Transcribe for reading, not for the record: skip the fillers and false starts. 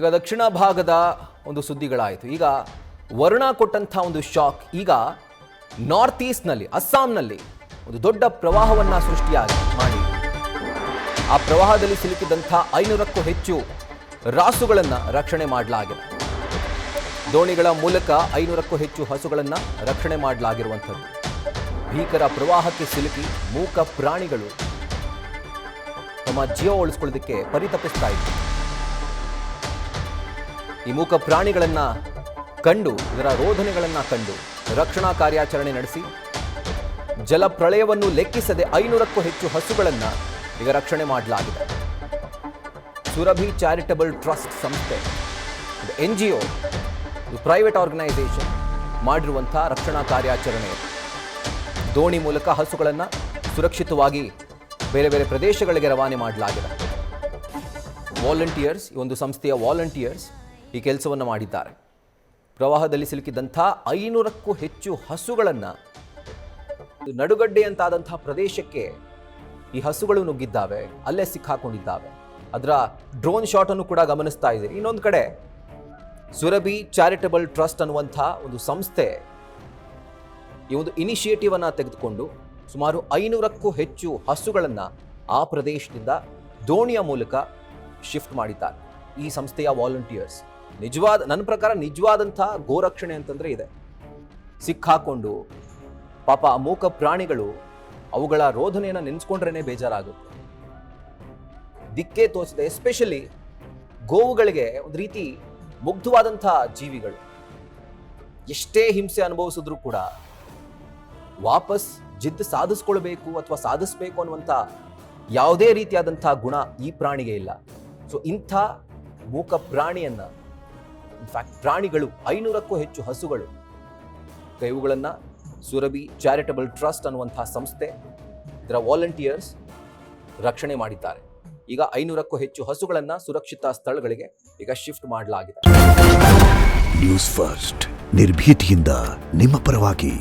ಈಗ ದಕ್ಷಿಣ ಭಾಗದ ಒಂದು ಸುದ್ದಿಗಳಾಯಿತು. ಈಗ ವರುಣ ಕೊಟ್ಟಂಥ ಒಂದು ಶಾಕ್ ಈಗ ನಾರ್ತ್ ಈಸ್ಟ್ನಲ್ಲಿ ಅಸ್ಸಾಂನಲ್ಲಿ ಒಂದು ದೊಡ್ಡ ಪ್ರವಾಹವನ್ನು ಸೃಷ್ಟಿಯಾಗಿ ಮಾಡಿ ಆ ಪ್ರವಾಹದಲ್ಲಿ ಸಿಲುಕಿದಂಥ 500ಕ್ಕೂ ಹೆಚ್ಚು ರಾಸುಗಳನ್ನು ರಕ್ಷಣೆ ಮಾಡಲಾಗಿದೆ. ದೋಣಿಗಳ ಮೂಲಕ 500ಕ್ಕೂ ಹೆಚ್ಚು ಹಸುಗಳನ್ನು ರಕ್ಷಣೆ ಮಾಡಲಾಗಿರುವಂಥದ್ದು. ಭೀಕರ ಪ್ರವಾಹಕ್ಕೆ ಸಿಲುಕಿ ಮೂಕ ಪ್ರಾಣಿಗಳು ತಮ್ಮ ಜೀವ ಉಳಿಸ್ಕೊಳ್ಳೋದಕ್ಕೆ ಪರಿತಪಿಸ್ತಾ ಇತ್ತು. ಈ ಮೂಕ ಪ್ರಾಣಿಗಳನ್ನು ಕಂಡು ಇದರ ರೋಧನೆಗಳನ್ನು ಕಂಡು ರಕ್ಷಣಾ ಕಾರ್ಯಾಚರಣೆ ನಡೆಸಿ ಜಲಪ್ರಳಯವನ್ನು ಲೆಕ್ಕಿಸದೆ 500ಕ್ಕೂ ಹೆಚ್ಚು ಹಸುಗಳನ್ನು ಈಗ ರಕ್ಷಣೆ ಮಾಡಲಾಗಿದೆ. ಸುರಭಿ ಚಾರಿಟಬಲ್ ಟ್ರಸ್ಟ್ ಸಂಸ್ಥೆ NGO ಪ್ರೈವೇಟ್ ಆರ್ಗನೈಸೇಷನ್ ಮಾಡಿರುವಂಥ ರಕ್ಷಣಾ ಕಾರ್ಯಾಚರಣೆ. ದೋಣಿ ಮೂಲಕ ಹಸುಗಳನ್ನು ಸುರಕ್ಷಿತವಾಗಿ ಬೇರೆ ಬೇರೆ ಪ್ರದೇಶಗಳಿಗೆ ರವಾನೆ ಮಾಡಲಾಗಿದೆ. ವಾಲಂಟಿಯರ್ಸ್, ಈ ಒಂದು ಸಂಸ್ಥೆಯ ವಾಲಂಟಿಯರ್ಸ್ ಈ ಕೆಲಸವನ್ನು ಮಾಡಿದ್ದಾರೆ. ಪ್ರವಾಹದಲ್ಲಿ ಸಿಲುಕಿದಂಥ 500ಕ್ಕೂ ಹೆಚ್ಚು ಹಸುಗಳನ್ನು ನಡುಗಡ್ಡೆಯಂತಾದಂಥ ಪ್ರದೇಶಕ್ಕೆ ಈ ಹಸುಗಳು ನುಗ್ಗಿದ್ದಾವೆ, ಅಲ್ಲೇ ಸಿಕ್ಕಾಕೊಂಡಿದ್ದಾವೆ. ಅದರ ಡ್ರೋನ್ ಶಾಟ್ ಅನ್ನು ಕೂಡ ಗಮನಿಸ್ತಾ ಇದ್ದೀರಿ. ಇನ್ನೊಂದು ಕಡೆ ಸುರಭಿ ಚಾರಿಟಬಲ್ ಟ್ರಸ್ಟ್ ಅನ್ನುವಂಥ ಒಂದು ಸಂಸ್ಥೆ ಈ ಒಂದು ಇನಿಷಿಯೇಟಿವ್ ಅನ್ನು ತೆಗೆದುಕೊಂಡು ಸುಮಾರು 500ಕ್ಕೂ ಹೆಚ್ಚು ಹಸುಗಳನ್ನು ಆ ಪ್ರದೇಶದಿಂದ ದೋಣಿಯ ಮೂಲಕ ಶಿಫ್ಟ್ ಮಾಡಿದ್ದಾರೆ. ಈ ಸಂಸ್ಥೆಯ ವಾಲಂಟಿಯರ್ಸ್ ನನ್ನ ಪ್ರಕಾರ ನಿಜವಾದಂಥ ಗೋರಕ್ಷಣೆ ಅಂತಂದ್ರೆ ಇದೆ. ಸಿಕ್ಕಾಕೊಂಡು ಪಾಪ ಆ ಮೂಕ ಪ್ರಾಣಿಗಳು ಅವುಗಳ ರೋಧನೆಯನ್ನು ನೆನೆಸ್ಕೊಂಡ್ರೇನೆ ಬೇಜಾರಾಗುತ್ತೆ. ದಿಕ್ಕೇ ತೋಚದೆ, ಎಸ್ಪೆಷಲಿ ಗೋವುಗಳಿಗೆ ಒಂದು ರೀತಿ ಮುಗ್ಧವಾದಂಥ ಜೀವಿಗಳು. ಎಷ್ಟೇ ಹಿಂಸೆ ಅನುಭವಿಸಿದ್ರು ಕೂಡ ವಾಪಸ್ ಜಿದ್ದು ಸಾಧಿಸ್ಕೊಳ್ಬೇಕು ಅಥವಾ ಸಾಧಿಸ್ಬೇಕು ಅನ್ನುವಂಥ ಯಾವುದೇ ರೀತಿಯಾದಂಥ ಗುಣ ಈ ಪ್ರಾಣಿಗೆ ಇಲ್ಲ. ಸೊ ಇಂಥ ಮೂಕ ಪ್ರಾಣಿಯನ್ನು, ಇನ್ಫ್ಯಾಕ್ಟ್ ಪ್ರಾಣಿಗಳು 500ಕ್ಕೂ ಹೆಚ್ಚು ಹಸುಗಳು, ಇವುಗಳನ್ನು ಸುರಭಿ ಚಾರಿಟಬಲ್ ಟ್ರಸ್ಟ್ ಅನ್ನುವಂಥ ಸಂಸ್ಥೆ ಇದರ ವಾಲಂಟಿಯರ್ಸ್ ರಕ್ಷಣೆ ಮಾಡಿದ್ದಾರೆ. ಈಗ 500ಕ್ಕೂ ಹೆಚ್ಚು ಹಸುಗಳನ್ನು ಸುರಕ್ಷಿತ ಸ್ಥಳಗಳಿಗೆ ಈಗ ಶಿಫ್ಟ್ ಮಾಡಲಾಗಿದೆ. ನ್ಯೂಸ್ ಫಸ್ಟ್, ನಿರ್ಭೀತಿಯಿಂದ ನಿಮ್ಮ ಪರವಾಗಿ.